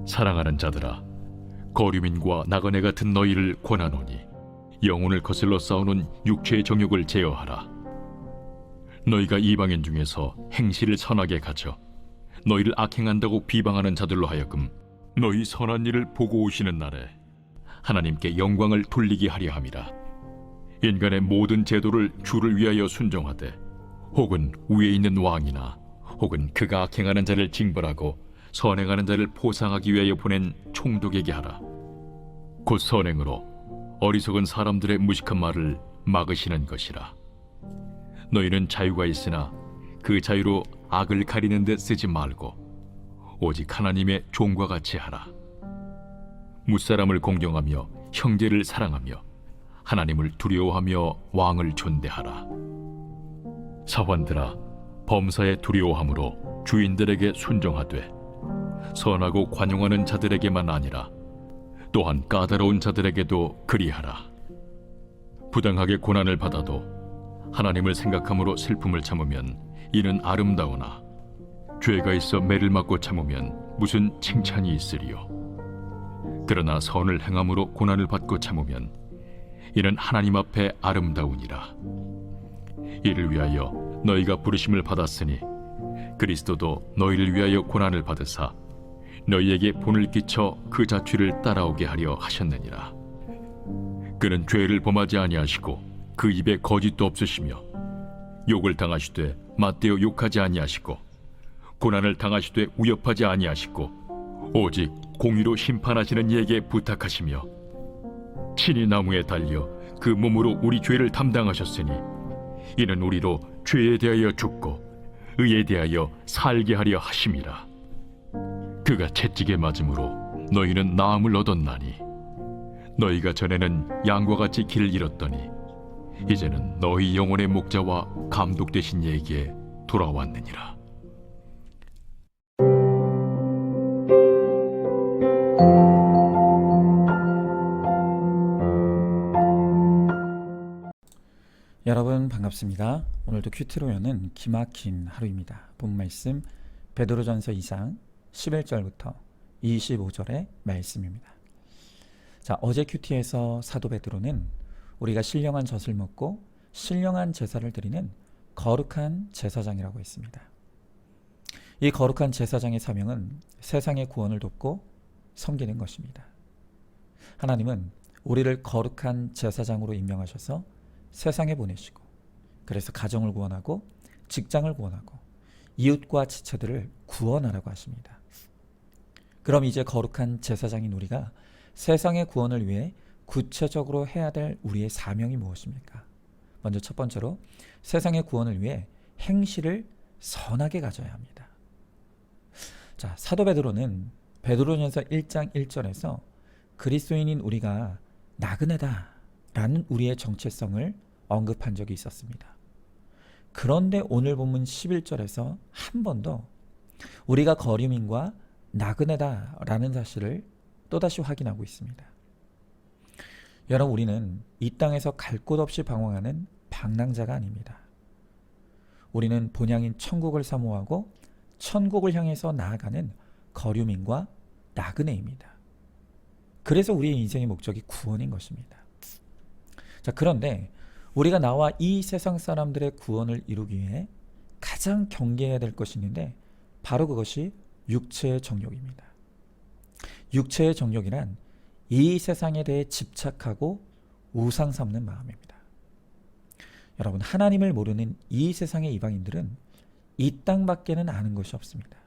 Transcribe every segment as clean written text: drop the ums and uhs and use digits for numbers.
사랑하는 자들아, 거류민과 나그네 같은 너희를 권하노니 영혼을 거슬러 싸우는 육체의 정욕을 제어하라. 너희가 이방인 중에서 행실을 선하게 가져 너희를 악행한다고 비방하는 자들로 하여금 너희 선한 일을 보고 오시는 날에 하나님께 영광을 돌리게 하려 함이라. 인간의 모든 제도를 주를 위하여 순종하되 혹은 위에 있는 왕이나 혹은 그가 악행하는 자를 징벌하고 선행하는 자를 보상하기 위하여 보낸 총독에게 하라. 곧 선행으로 어리석은 사람들의 무식한 말을 막으시는 것이라. 너희는 자유가 있으나 그 자유로 악을 가리는 데 쓰지 말고 오직 하나님의 종과 같이 하라. 무사람을 공경하며 형제를 사랑하며 하나님을 두려워하며 왕을 존대하라. 사환들아, 범사에 두려워함으로 주인들에게 순종하되 선하고 관용하는 자들에게만 아니라 또한 까다로운 자들에게도 그리하라. 부당하게 고난을 받아도 하나님을 생각함으로 슬픔을 참으면 이는 아름다우나 죄가 있어 매를 맞고 참으면 무슨 칭찬이 있으리요. 그러나 선을 행함으로 고난을 받고 참으면 이는 하나님 앞에 아름다우니라. 이를 위하여 너희가 부르심을 받았으니 그리스도도 너희를 위하여 고난을 받으사 너희에게 본을 끼쳐 그 자취를 따라오게 하려 하셨느니라. 그는 죄를 범하지 아니하시고 그 입에 거짓도 없으시며 욕을 당하시되 맞대어 욕하지 아니하시고 고난을 당하시되 위협하지 아니하시고 오직 공의로 심판하시는 이에게 부탁하시며 친히 나무에 달려 그 몸으로 우리 죄를 담당하셨으니 이는 우리로 죄에 대하여 죽고 의에 대하여 살게 하려 하심이라. 그가 채찍에 맞음으로 너희는 나음을 얻었나니 너희가 전에는 양과 같이 길을 잃었더니 이제는 너희 영혼의 목자와 감독 되신 이에게 돌아왔느니라. 여러분 반갑습니다. 오늘도 큐티로 여는 기막힌 하루입니다. 본 말씀 베드로전서 2장 11절부터 25절의 말씀입니다. 자, 어제 큐티에서 사도 베드로는 우리가 신령한 젖을 먹고 신령한 제사를 드리는 거룩한 제사장이라고 했습니다. 이 거룩한 제사장의 사명은 세상의 구원을 돕고 섬기는 것입니다. 하나님은 우리를 거룩한 제사장으로 임명하셔서 세상에 보내시고 그래서 가정을 구원하고 직장을 구원하고 이웃과 지체들을 구원하라고 하십니다. 그럼 이제 거룩한 제사장인 우리가 세상의 구원을 위해 구체적으로 해야 될 우리의 사명이 무엇입니까? 먼저 첫 번째로 세상의 구원을 위해 행실을 선하게 가져야 합니다. 자, 사도 베드로는 베드로전서 1장 1절에서 그리스도인인 우리가 나그네다 라는 우리의 정체성을 언급한 적이 있었습니다. 그런데 오늘 본문 11절에서 한 번 더 우리가 거류민과 나그네다 라는 사실을 또다시 확인하고 있습니다. 여러분, 우리는 이 땅에서 갈 곳 없이 방황하는 방랑자가 아닙니다. 우리는 본향인 천국을 사모하고 천국을 향해서 나아가는 거류민과 나그네입니다. 그래서 우리의 인생의 목적이 구원인 것입니다. 자, 그런데 우리가 나와 이 세상 사람들의 구원을 이루기 위해 가장 경계해야 될 것이 있는데 바로 그것이 육체의 정욕입니다. 육체의 정욕이란 이 세상에 대해 집착하고 우상 삼는 마음입니다. 여러분, 하나님을 모르는 이 세상의 이방인들은 이 땅밖에는 아는 것이 없습니다.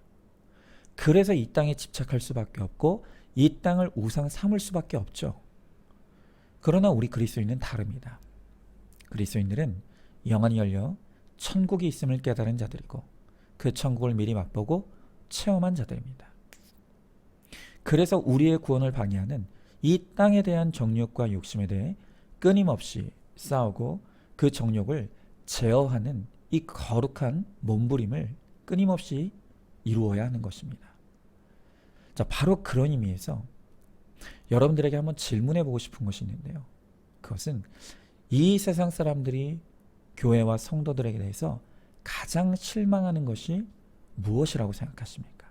그래서 이 땅에 집착할 수밖에 없고 이 땅을 우상 삼을 수밖에 없죠. 그러나 우리 그리스도인은 다릅니다. 그리스도인들은 영안이 열려 천국이 있음을 깨달은 자들이고 그 천국을 미리 맛보고 체험한 자들입니다. 그래서 우리의 구원을 방해하는 이 땅에 대한 정욕과 욕심에 대해 끊임없이 싸우고 그 정욕을 제어하는 이 거룩한 몸부림을 끊임없이 이루어야 하는 것입니다. 자, 바로 그런 의미에서 여러분들에게 한번 질문해 보고 싶은 것이 있는데요. 그것은 이 세상 사람들이 교회와 성도들에게 대해서 가장 실망하는 것이 무엇이라고 생각하십니까?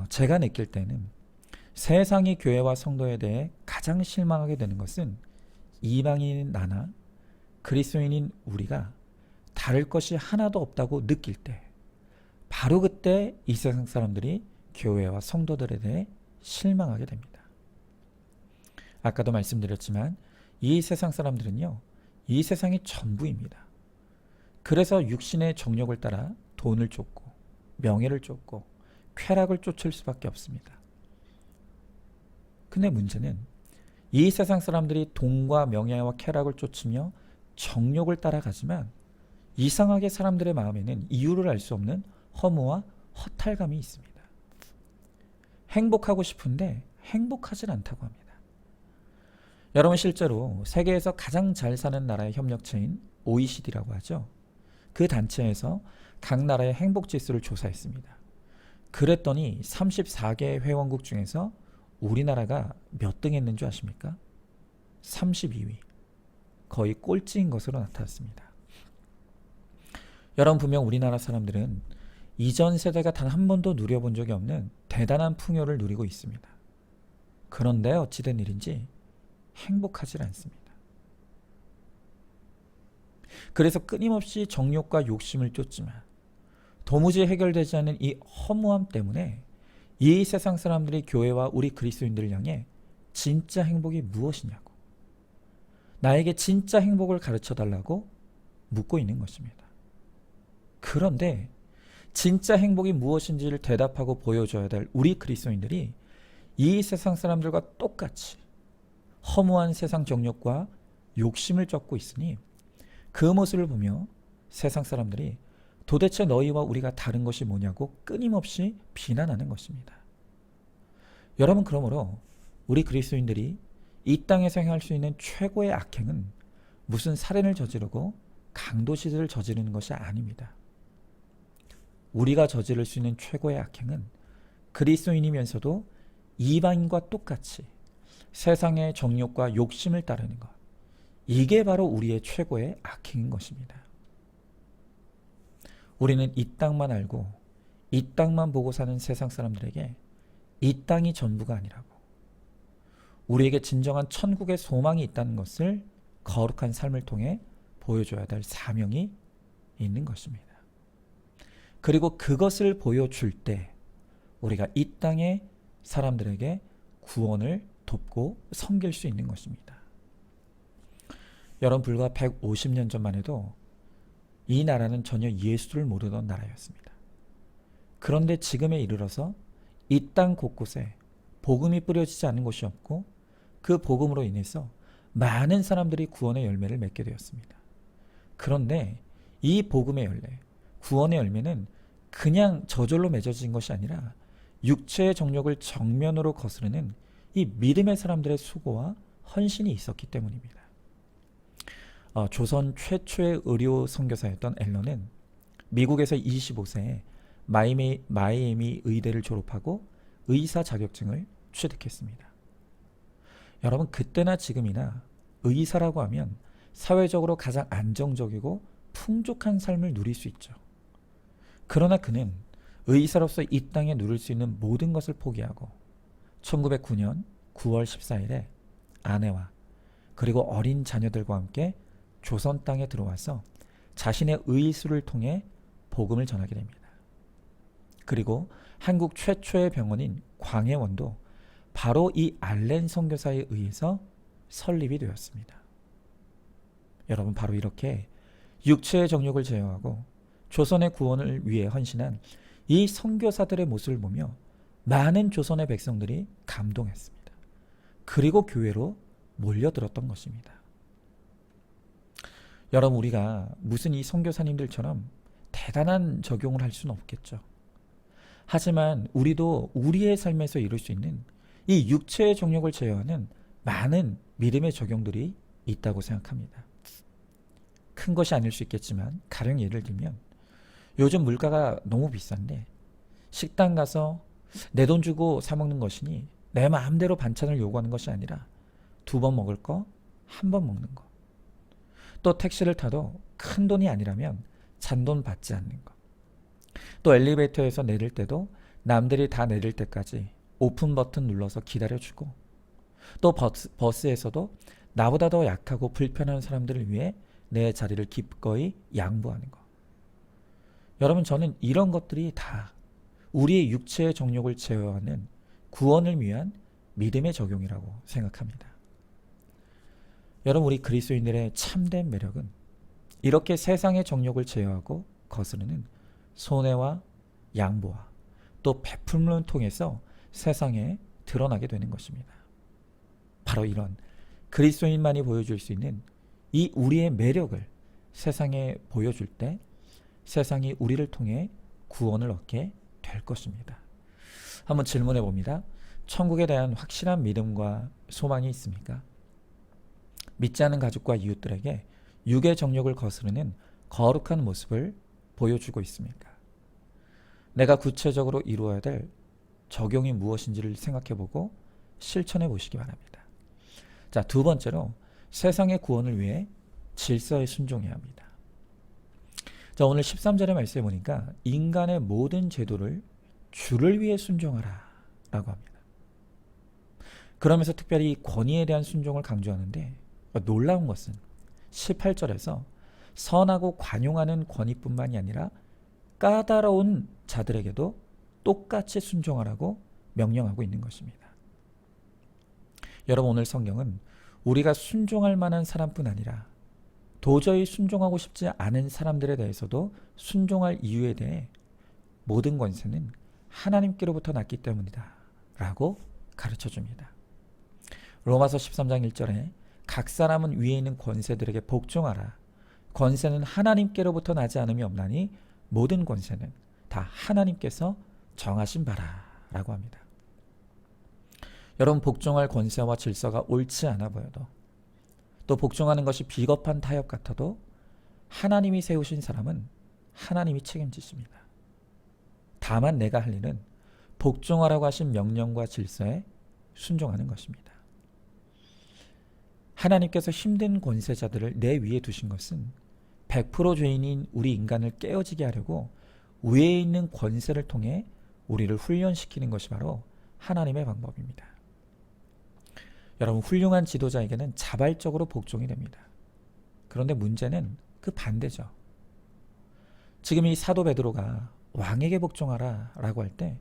제가 느낄 때는 세상이 교회와 성도에 대해 가장 실망하게 되는 것은 이방인인 나나 그리스도인인 우리가 다를 것이 하나도 없다고 느낄 때, 바로 그때 이 세상 사람들이 교회와 성도들에 대해 실망하게 됩니다. 아까도 말씀드렸지만 이 세상 사람들은요, 이 세상이 전부입니다. 그래서 육신의 정욕을 따라 돈을 쫓고 명예를 쫓고 쾌락을 쫓을 수밖에 없습니다. 근데 문제는 이 세상 사람들이 돈과 명예와 쾌락을 쫓으며 정욕을 따라가지만 이상하게 사람들의 마음에는 이유를 알 수 없는 허무와 허탈감이 있습니다. 행복하고 싶은데 행복하진 않다고 합니다. 여러분, 실제로 세계에서 가장 잘 사는 나라의 협력체인 OECD라고 하죠. 그 단체에서 각 나라의 행복 지수를 조사했습니다. 그랬더니 34개 회원국 중에서 우리나라가 몇 등 했는 줄 아십니까? 32위. 거의 꼴찌인 것으로 나타났습니다. 여러분, 분명 우리나라 사람들은 이전 세대가 단 한 번도 누려본 적이 없는 대단한 풍요를 누리고 있습니다. 그런데 어찌된 일인지 행복하지 않습니다. 그래서 끊임없이 정욕과 욕심을 쫓지만 도무지 해결되지 않는 이 허무함 때문에 이 세상 사람들이 교회와 우리 그리스도인들을 향해 진짜 행복이 무엇이냐고, 나에게 진짜 행복을 가르쳐 달라고 묻고 있는 것입니다. 그런데 진짜 행복이 무엇인지를 대답하고 보여줘야 될 우리 그리스도인들이 이 세상 사람들과 똑같이 허무한 세상 정욕과 욕심을 쫓고 있으니 그 모습을 보며 세상 사람들이 도대체 너희와 우리가 다른 것이 뭐냐고 끊임없이 비난하는 것입니다. 여러분, 그러므로 우리 그리스도인들이 이 땅에서 행할 수 있는 최고의 악행은 무슨 살인을 저지르고 강도질을 저지르는 것이 아닙니다. 우리가 저지를 수 있는 최고의 악행은 그리스도인이면서도 이방인과 똑같이 세상의 정욕과 욕심을 따르는 것, 이게 바로 우리의 최고의 악행인 것입니다. 우리는 이 땅만 알고 이 땅만 보고 사는 세상 사람들에게 이 땅이 전부가 아니라고, 우리에게 진정한 천국의 소망이 있다는 것을 거룩한 삶을 통해 보여줘야 될 사명이 있는 것입니다. 그리고 그것을 보여줄 때 우리가 이 땅의 사람들에게 구원을 돕고 섬길 수 있는 것입니다. 여러분, 불과 150년 전만 해도 이 나라는 전혀 예수를 모르던 나라였습니다. 그런데 지금에 이르러서 이 땅 곳곳에 복음이 뿌려지지 않는 곳이 없고 그 복음으로 인해서 많은 사람들이 구원의 열매를 맺게 되었습니다. 그런데 이 복음의 열매, 구원의 열매는 그냥 저절로 맺어진 것이 아니라 육체의 정욕을 정면으로 거스르는 이 믿음의 사람들의 수고와 헌신이 있었기 때문입니다. 조선 최초의 의료 선교사였던 앨런은 미국에서 25세에 마이애미 의대를 졸업하고 의사 자격증을 취득했습니다. 여러분, 그때나 지금이나 의사라고 하면 사회적으로 가장 안정적이고 풍족한 삶을 누릴 수 있죠. 그러나 그는 의사로서 이 땅에 누릴 수 있는 모든 것을 포기하고 1909년 9월 14일에 아내와 그리고 어린 자녀들과 함께 조선 땅에 들어와서 자신의 의술을 통해 복음을 전하게 됩니다. 그리고 한국 최초의 병원인 광해원도 바로 이 알렌 선교사에 의해서 설립이 되었습니다. 여러분, 바로 이렇게 육체의 정욕을 제어하고 조선의 구원을 위해 헌신한 이 선교사들의 모습을 보며 많은 조선의 백성들이 감동했습니다. 그리고 교회로 몰려들었던 것입니다. 여러분, 우리가 무슨 이 선교사님들처럼 대단한 적용을 할 수는 없겠죠. 하지만 우리도 우리의 삶에서 이룰 수 있는 이 육체의 정욕을 제어하는 많은 믿음의 적용들이 있다고 생각합니다. 큰 것이 아닐 수 있겠지만 가령 예를 들면 요즘 물가가 너무 비싼데 식당 가서 내 돈 주고 사 먹는 것이니 내 마음대로 반찬을 요구하는 것이 아니라 2번 먹을 거, 1번 먹는 거. 또 택시를 타도 큰 돈이 아니라면 잔돈 받지 않는 것. 또 엘리베이터에서 내릴 때도 남들이 다 내릴 때까지 오픈 버튼 눌러서 기다려주고, 또 버스에서도 나보다 더 약하고 불편한 사람들을 위해 내 자리를 기꺼이 양보하는 것. 여러분, 저는 이런 것들이 다 우리의 육체의 정욕을 제어하는 구원을 위한 믿음의 적용이라고 생각합니다. 여러분, 우리 그리스도인들의 참된 매력은 이렇게 세상의 정욕을 제어하고 거스르는 손해와 양보와 또 베풀음을 통해서 세상에 드러나게 되는 것입니다. 바로 이런 그리스도인만이 보여줄 수 있는 이 우리의 매력을 세상에 보여줄 때 세상이 우리를 통해 구원을 얻게 될 것입니다. 한번 질문해 봅니다. 천국에 대한 확실한 믿음과 소망이 있습니까? 믿지 않은 가족과 이웃들에게 육의 정욕을 거스르는 거룩한 모습을 보여주고 있습니까? 내가 구체적으로 이루어야 될 적용이 무엇인지를 생각해보고 실천해 보시기 바랍니다. 자, 두 번째로 세상의 구원을 위해 질서에 순종해야 합니다. 자, 오늘 13절의 말씀에 보니까 인간의 모든 제도를 주를 위해 순종하라 라고 합니다. 그러면서 특별히 권위에 대한 순종을 강조하는데, 놀라운 것은 18절에서 선하고 관용하는 권위뿐만이 아니라 까다로운 자들에게도 똑같이 순종하라고 명령하고 있는 것입니다. 여러분, 오늘 성경은 우리가 순종할 만한 사람뿐 아니라 도저히 순종하고 싶지 않은 사람들에 대해서도 순종할 이유에 대해 모든 권세는 하나님께로부터 났기 때문이다 라고 가르쳐 줍니다. 로마서 13장 1절에 각 사람은 위에 있는 권세들에게 복종하라. 권세는 하나님께로부터 나지 않음이 없나니 모든 권세는 다 하나님께서 정하신 바라 라고 합니다. 여러분, 복종할 권세와 질서가 옳지 않아 보여도, 또 복종하는 것이 비겁한 타협 같아도 하나님이 세우신 사람은 하나님이 책임지십니다. 다만 내가 할 일은 복종하라고 하신 명령과 질서에 순종하는 것입니다. 하나님께서 힘든 권세자들을 내 위에 두신 것은 100% 죄인인 우리 인간을 깨어지게 하려고 위에 있는 권세를 통해 우리를 훈련시키는 것이 바로 하나님의 방법입니다. 여러분, 훌륭한 지도자에게는 자발적으로 복종이 됩니다. 그런데 문제는 그 반대죠. 지금 이 사도 베드로가 왕에게 복종하라 라고 할 때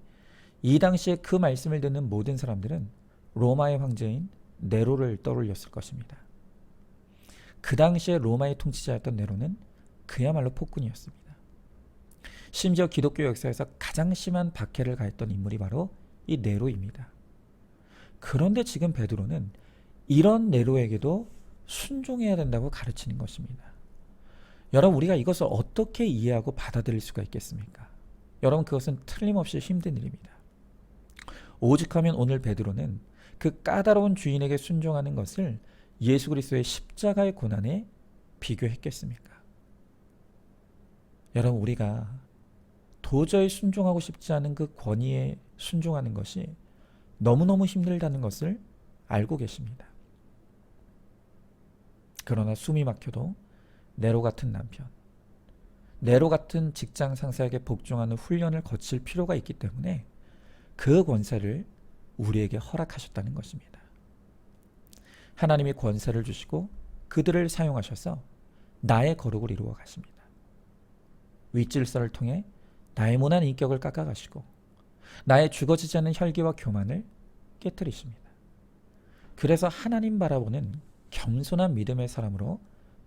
이 당시에 그 말씀을 듣는 모든 사람들은 로마의 황제인 네로를 떠올렸을 것입니다. 그 당시에 로마의 통치자였던 네로는 그야말로 폭군이었습니다. 심지어 기독교 역사에서 가장 심한 박해를 가했던 인물이 바로 이 네로입니다. 그런데 지금 베드로는 이런 네로에게도 순종해야 된다고 가르치는 것입니다. 여러분, 우리가 이것을 어떻게 이해하고 받아들일 수가 있겠습니까? 여러분, 그것은 틀림없이 힘든 일입니다. 오죽하면 오늘 베드로는 그 까다로운 주인에게 순종하는 것을 예수 그리스도의 십자가의 고난에 비교했겠습니까? 여러분, 우리가 도저히 순종하고 싶지 않은 그 권위에 순종하는 것이 너무너무 힘들다는 것을 알고 계십니다. 그러나 숨이 막혀도 네로 같은 남편, 네로 같은 직장 상사에게 복종하는 훈련을 거칠 필요가 있기 때문에 그 권세를 우리에게 허락하셨다는 것입니다. 하나님이 권세를 주시고 그들을 사용하셔서 나의 거룩을 이루어 가십니다. 윗질서를 통해 나의 모난 인격을 깎아가시고 나의 죽어지지 않는 혈기와 교만을 깨뜨리십니다. 그래서 하나님 바라보는 겸손한 믿음의 사람으로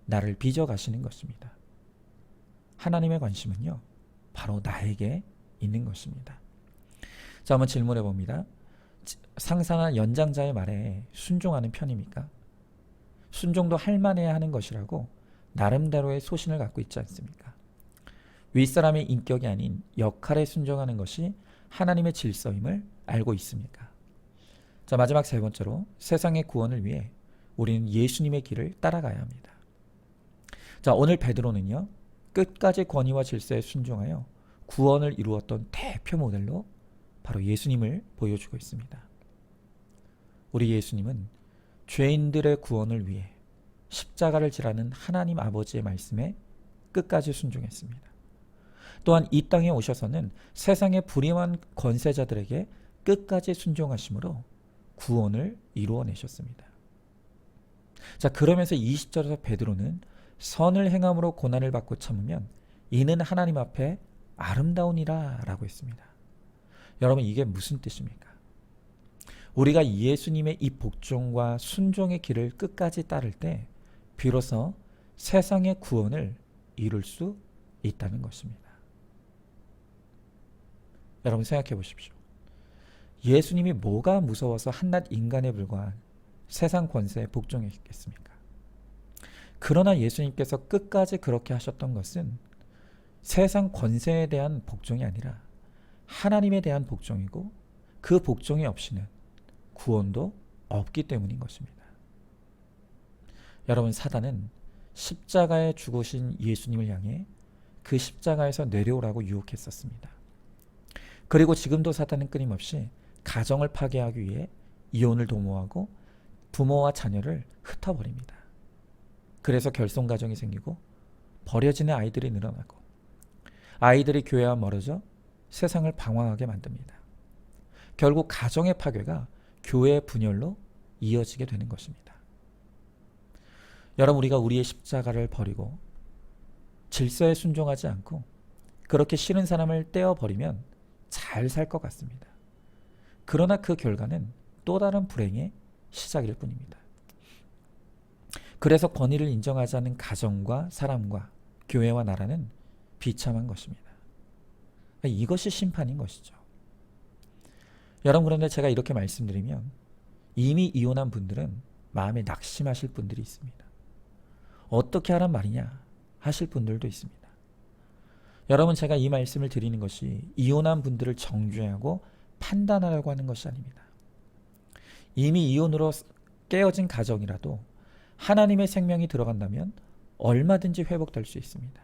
나를 빚어가시는 것입니다. 하나님의 관심은요, 바로 나에게 있는 것입니다. 자, 한번 질문해 봅니다. 상사나 연장자의 말에 순종하는 편입니까? 순종도 할 만해야 하는 것이라고 나름대로의 소신을 갖고 있지 않습니까? 윗사람의 인격이 아닌 역할에 순종하는 것이 하나님의 질서임을 알고 있습니까? 자, 마지막 세 번째로 세상의 구원을 위해 우리는 예수님의 길을 따라가야 합니다. 자, 오늘 베드로는요, 끝까지 권위와 질서에 순종하여 구원을 이루었던 대표 모델로 바로 예수님을 보여주고 있습니다. 우리 예수님은 죄인들의 구원을 위해 십자가를 지라는 하나님 아버지의 말씀에 끝까지 순종했습니다. 또한 이 땅에 오셔서는 세상의 불의한 권세자들에게 끝까지 순종하심으로 구원을 이루어내셨습니다. 자, 그러면서 20절에서 베드로는 선을 행함으로 고난을 받고 참으면 이는 하나님 앞에 아름다우니라 라고 했습니다. 여러분, 이게 무슨 뜻입니까? 우리가 예수님의 이 복종과 순종의 길을 끝까지 따를 때 비로소 세상의 구원을 이룰 수 있다는 것입니다. 여러분, 생각해 보십시오. 예수님이 뭐가 무서워서 한낱 인간에 불과한 세상 권세에 복종했겠습니까? 그러나 예수님께서 끝까지 그렇게 하셨던 것은 세상 권세에 대한 복종이 아니라 하나님에 대한 복종이고, 그 복종이 없이는 구원도 없기 때문인 것입니다. 여러분, 사단은 십자가에 죽으신 예수님을 향해 그 십자가에서 내려오라고 유혹했었습니다. 그리고 지금도 사단은 끊임없이 가정을 파괴하기 위해 이혼을 도모하고 부모와 자녀를 흩어버립니다. 그래서 결손가정이 생기고 버려지는 아이들이 늘어나고 아이들이 교회와 멀어져 세상을 방황하게 만듭니다. 결국 가정의 파괴가 교회의 분열로 이어지게 되는 것입니다. 여러분, 우리가 우리의 십자가를 버리고 질서에 순종하지 않고 그렇게 싫은 사람을 떼어버리면 잘 살 것 같습니다. 그러나 그 결과는 또 다른 불행의 시작일 뿐입니다. 그래서 권위를 인정하지 않는 가정과 사람과 교회와 나라는 비참한 것입니다. 이것이 심판인 것이죠. 여러분, 그런데 제가 이렇게 말씀드리면 이미 이혼한 분들은 마음에 낙심하실 분들이 있습니다. 어떻게 하란 말이냐 하실 분들도 있습니다. 여러분, 제가 이 말씀을 드리는 것이 이혼한 분들을 정죄하고 판단하려고 하는 것이 아닙니다. 이미 이혼으로 깨어진 가정이라도 하나님의 생명이 들어간다면 얼마든지 회복될 수 있습니다.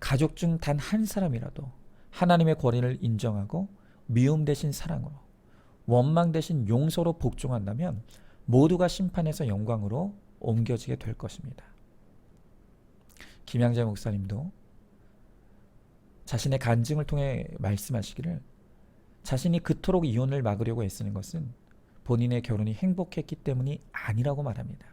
가족 중 단 한 사람이라도 하나님의 권위를 인정하고 미움 대신 사랑으로, 원망 대신 용서로 복종한다면 모두가 심판에서 영광으로 옮겨지게 될 것입니다. 김양재 목사님도 자신의 간증을 통해 말씀하시기를, 자신이 그토록 이혼을 막으려고 애쓰는 것은 본인의 결혼이 행복했기 때문이 아니라고 말합니다.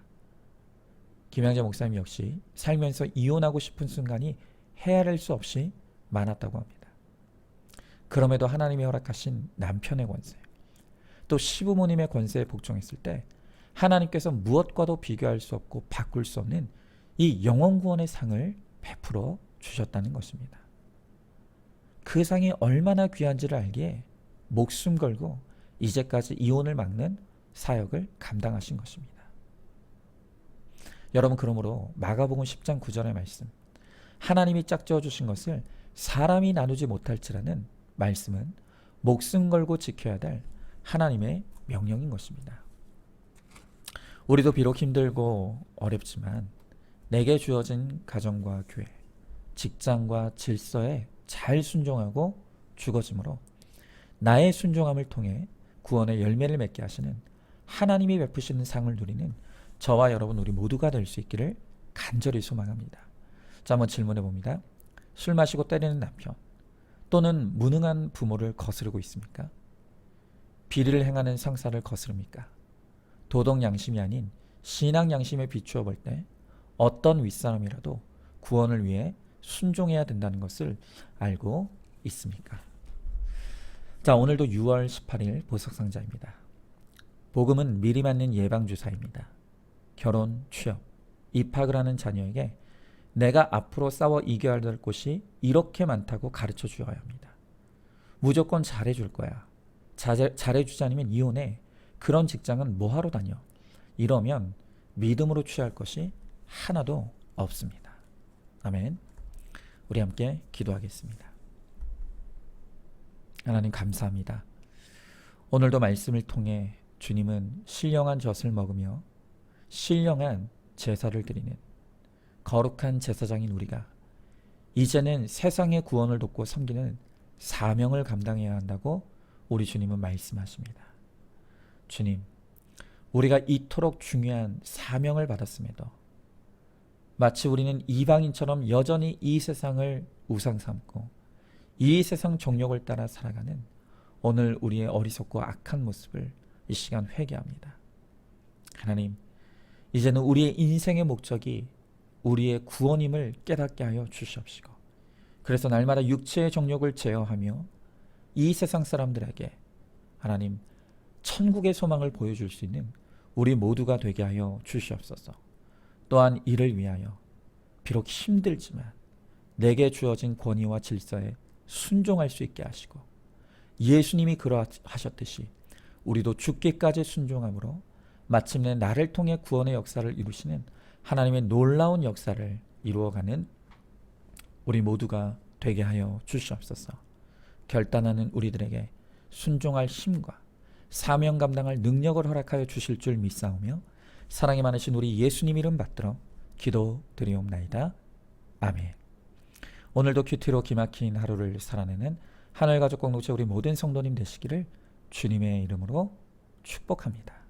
김양재 목사님 역시 살면서 이혼하고 싶은 순간이 헤아릴 수 없이 많았다고 합니다. 그럼에도 하나님이 허락하신 남편의 권세, 또 시부모님의 권세에 복종했을 때 하나님께서 무엇과도 비교할 수 없고 바꿀 수 없는 이 영원구원의 상을 베풀어 주셨다는 것입니다. 그 상이 얼마나 귀한지를 알기에 목숨 걸고 이제까지 이혼을 막는 사역을 감당하신 것입니다. 여러분, 그러므로 마가복음 10장 9절의 말씀, 하나님이 짝지어 주신 것을 사람이 나누지 못할지라는 말씀은 목숨 걸고 지켜야 될 하나님의 명령인 것입니다. 우리도 비록 힘들고 어렵지만 내게 주어진 가정과 교회, 직장과 질서에 잘 순종하고 죽어짐으로 나의 순종함을 통해 구원의 열매를 맺게 하시는 하나님이 베푸시는 상을 누리는 저와 여러분, 우리 모두가 될 수 있기를 간절히 소망합니다. 자, 한번 질문해 봅니다. 술 마시고 때리는 남편 또는 무능한 부모를 거스르고 있습니까? 비리를 행하는 상사를 거스릅니까? 도덕 양심이 아닌 신앙 양심에 비추어 볼 때 어떤 윗사람이라도 구원을 위해 순종해야 된다는 것을 알고 있습니까? 자, 오늘도 6월 18일 보석상자입니다. 복음은 미리 맞는 예방주사입니다. 결혼, 취업, 입학을 하는 자녀에게 내가 앞으로 싸워 이겨야 될 곳이 이렇게 많다고 가르쳐 주어야 합니다. 무조건 잘해줄 거야. 잘해주지 않으면 이혼해. 그런 직장은 뭐하러 다녀? 이러면 믿음으로 취할 것이 하나도 없습니다. 아멘. 우리 함께 기도하겠습니다. 하나님, 감사합니다. 오늘도 말씀을 통해 주님은 신령한 젖을 먹으며 신령한 제사를 드리는 거룩한 제사장인 우리가 이제는 세상의 구원을 돕고 섬기는 사명을 감당해야 한다고 우리 주님은 말씀하십니다. 주님, 우리가 이토록 중요한 사명을 받았음에도 마치 우리는 이방인처럼 여전히 이 세상을 우상 삼고 이 세상 정욕을 따라 살아가는 오늘 우리의 어리석고 악한 모습을 이 시간 회개합니다. 하나님, 이제는 우리의 인생의 목적이 우리의 구원임을 깨닫게 하여 주시옵시고, 그래서 날마다 육체의 정욕을 제어하며 이 세상 사람들에게 하나님 천국의 소망을 보여줄 수 있는 우리 모두가 되게 하여 주시옵소서. 또한 이를 위하여 비록 힘들지만 내게 주어진 권위와 질서에 순종할 수 있게 하시고, 예수님이 그러하셨듯이 우리도 죽기까지 순종함으로 마침내 나를 통해 구원의 역사를 이루시는 하나님의 놀라운 역사를 이루어가는 우리 모두가 되게 하여 주시옵소서. 결단하는 우리들에게 순종할 힘과 사명 감당할 능력을 허락하여 주실 줄 믿사오며 사랑이 많으신 우리 예수님 이름 받들어 기도드리옵나이다. 아멘. 오늘도 큐티로 기막힌 하루를 살아내는 하늘가족 공동체 우리 모든 성도님 되시기를 주님의 이름으로 축복합니다.